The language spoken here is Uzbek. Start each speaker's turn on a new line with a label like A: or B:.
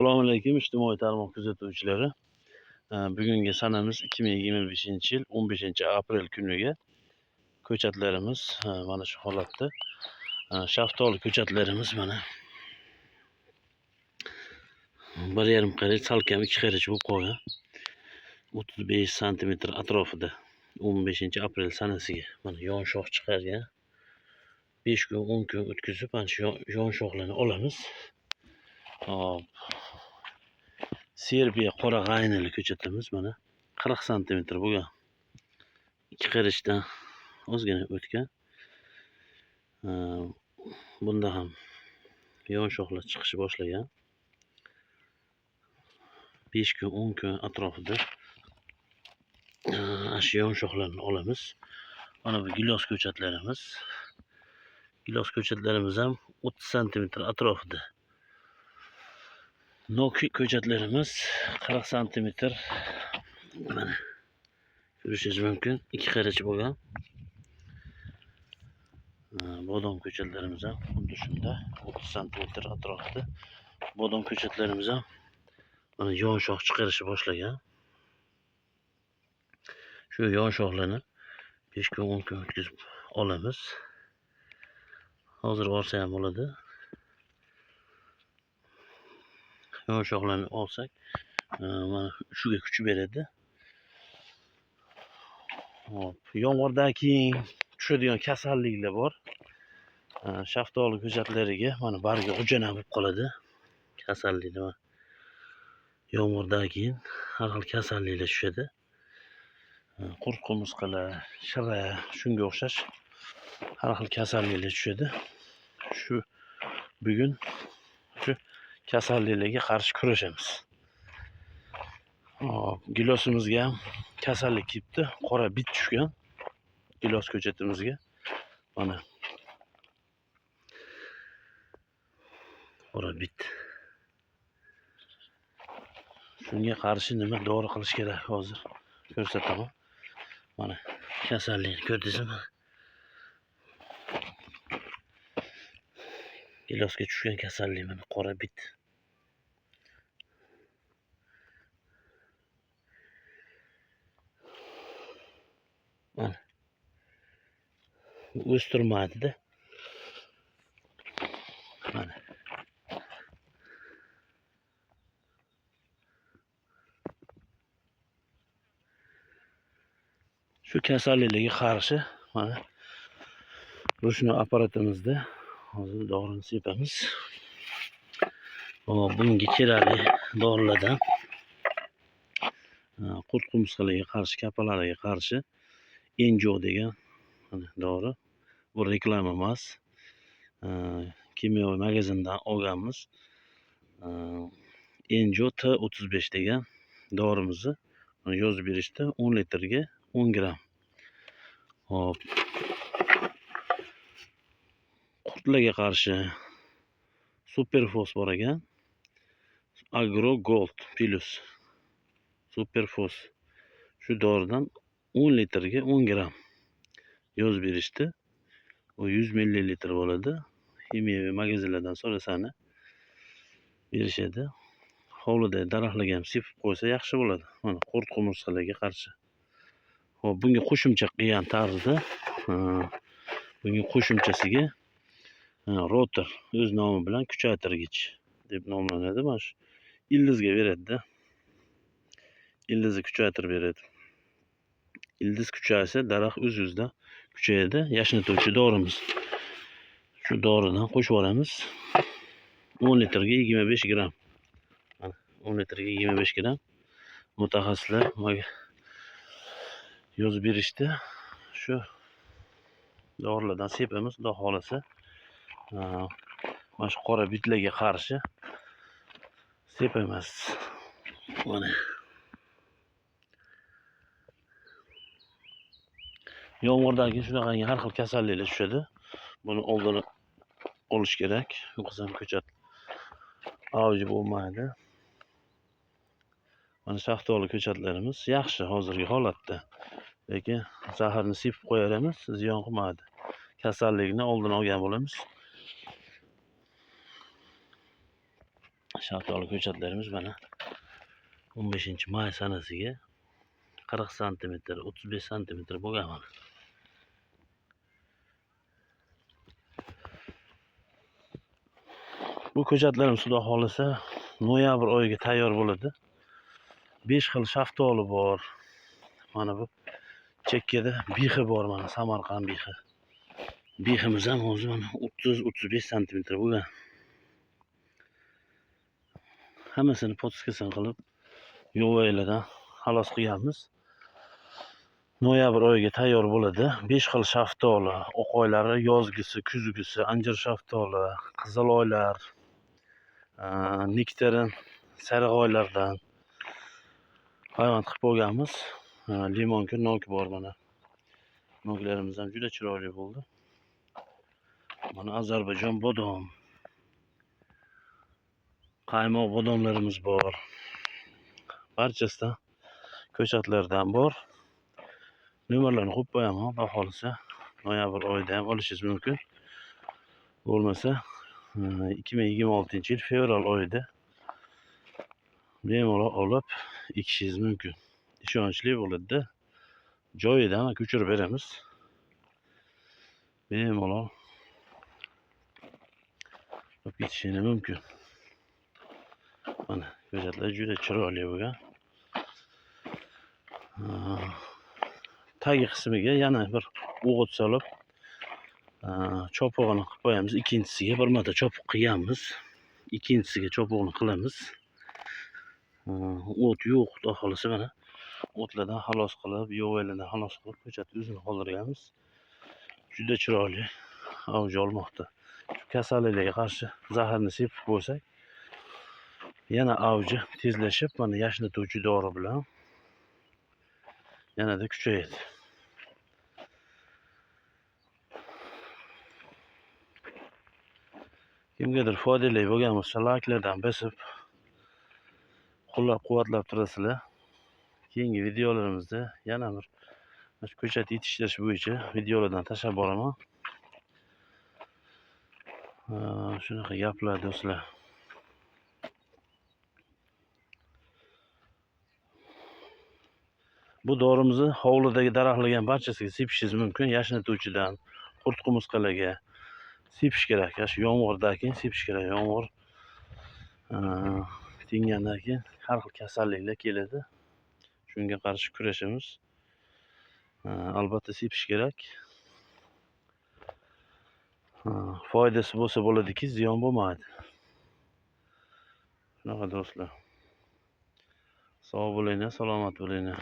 A: Assalomu alaykum ijtimoiy tarmoq kuzatuvchilari. Bugungi sanamiz 2025-yil 15-aprel kuniga ko'chatlarimiz mana shu holatda. Shaftoli ko'chatlarimiz mana 1,5 qarich, salkam 2 qarich bo'lib qolgan. 35 sm atrofida 15-aprel sanasiga mana yon shox chiqargan. 5 kun, 10 kun o'tkazib, mana shu yon shoxlarni olamiz. Hop. Serbiya qora g'aynili ko'chatimiz mana 40 sm bo'lgan. 2 qarichdan ozgina o'tgan. Bunda ham yon shoxlar chiqishni boshlagan. 5 kun, 10 kun atrofida shu yon shoxlarni olamiz. Mana bu gilos ko'chatlarimiz. Gilos ko'chatlarimiz ham 30 sm atrofida. Noki ko'chatlarimiz 40 sm. Mana ko'rishingiz mumkin, 2 qarich bo'lgan. Bodom ko'chatlarimiz ham xuddi shunda 30 sm atrofida. Bodom ko'chatlarimiz ham mana yon shox chiqarishni boshlagan. Shu yon shoxlarni 5 kun, 10 kun o'tkazib olamiz. Hozir olsa ham bo'ladi. Yon shoxlarni olsak, mana shuga kuch beradi. Hop, yomg'irdan keyin tushadigan kasalliklar bor. Shaftoli ko'chatlariga mana bargi g'ujana bo'lib qoladi. Kasalliklar. Yomg'irdan keyin har xil kasalliklar tushadi. Qurt qumursqalar, shira, shunga o'xshash har xil kasalliklar tushadi. Shu bugun shu kasalliklarga qarshi kurashamiz. Hop, gilosimizga ham kasallik kelibdi. Qora bit tushgan gilos ko'chatimizga. Mana qora bit. Shunga qarshi nima dori qilish kerak hozir ko'rsataman. Mana kasallikni ko'rdingizmi? Gilosga tushgan kasallik mana qora bit. Mana o'stirmadi-da. Mana shu kasalliklarga qarshi mana ruchnoy apparatimizda hozir dorini sepamiz. Bunga kerakli dorilardan qurt qumursqalarga qarshi, kapalariga qarshi Enjo degan dori. Bu reklama emas. Kimyoviy magazindan olganmiz. Enjo T35 degan dorimizni yozib berishdi. 10 litrga 10 gram. Hop. Qurtlarga qarshi Superfos bor ekan. Agro Gold Plus Superfos. Shu doridan 10 litrga 10 gram yozib berishdi. O 100 ml bo'ladi. Kimyoviy magazinlardan so'rasani berishadi. Hovlida daraxtlarga ham sepib qo'ysa yaxshi bo'ladi. Mana qurt qumursqalarga qarshi. Hop, bunga qo'shimcha qilgan tarzda bunga qo'shimchasiga rotor o'z nomi bilan kuchaytirgich deb nomlanadi. Mana shu ildizga beradi-da. Ildizni kuchaytirib beradi. Ildiz kuchaysa daraxt o'z-o'zidan kuchayadi. Yashnatuvchi dorimiz. Shu doridan qo'shib olamiz. 10 litrga 25 gram. Mana 10 litrga 25 gram. Mutaxassislar yozib berishdi. Shu dorilardan sepamiz, xudo xolasa. Mana shu qora bitlarga qarshi sepamiz. Mana yomg'irdan keyin shunaqangi har xil kasalliklar tushadi. Buni oldini olish kerak. Yo'qsa ko'chat avji bo'lmaydi. Mana shaftoli ko'chatlarimiz yaxshi hozirgi holatda. Lekin zaharni sepib qo'yaramiz, ziyon qilmaydi. Kasallikni oldini olgan bo'lamiz. Shaftoli ko'chatlarimiz mana 15-may sanasiga 40 cm, 35 cm bo'lgan mana. Bu ko'chatlarim xudo xolisa noyabr oyiga tayyor bo'ladi. 5 xil shaftoli bor. Mana bu chekkada bixi bor mana, Samarqand bixi. Biximiz ham o'zi mana 30-35 cm bo'lgan. Hammasini potskasini qilib yo'vaylardan xalos qilganmiz. Noyabr oyiga tayyor bo'ladi. 5 xil shaftoli, oq oylari, yozgisi, kuzgisi, anjir shaftoli, qizil oylar, nektarin, sariq oylardan hayvon qilib bo'lganmiz. Limonki nok bor mana. Noklarimiz ham juda chiroyli bo'ldi. Mana Ozarbayjon bodom, qaymoq bodomlarimiz bor. Barchasidan ko'chatlardan bor. Nomerlarni qo'yib qo'yaman, xudo xolisa noyabr oyida ham olishingiz mumkin. Bo'lmasa 2026-yil fevral oyida bemalol olib ekishingiz mumkin. Ishonchli bo'ladi-da. Joyida ham ko'chirib beramiz. Bemalol olib ketishinglar mumkin. Mana ko'chatlar juda chiroyli bo'lgan. Tagi qismiga yana bir o'g'it solib chopug'ini qilib qo'yamiz. Ikkinchisiga bir marta chopuq qilganmiz. Ikkinchisiga chopuqni qilamiz. O't yo'q, xudo xolisa mana o'tlardan xalos qilib, yo'vaylardan xalos qilib ko'chatni o'zini qoldirganmiz. Juda chiroyli avj olmoqda. Kasalliklarga qarshi zaharni sepib qo'ysak, yana avji tezlashib, mana yashnatuvchi dori bilan yanada kuchayadi. Kimgadir foydali bo'lgan bo'lsa, layklardan bosib qo'llab-quvvatlab turasizlar. Keyingi videolarimizda yana bir ko'chat yetishtirish bo'yicha videolardan tashlab boraman. Shunaqa gaplar do'stlar. Bu dorimizni hovlidagi daraxtlarga ham barchasiga sepishingiz mumkin. Yashnatuvchidan qurt-qumursqalarga sepish kerak. Shu yomg'irdan keyin sepish kerak. Yomg'ir tingandan keyin har xil kasalliklar keladi. Shunga qarshi kurashamiz. Albatta sepish kerak. Foydasi bo'lsa bo'ladiki, ziyon bo'lmaydi. Shunaqa do'stlar. Sog' bo'linglar, salomat bo'linglar.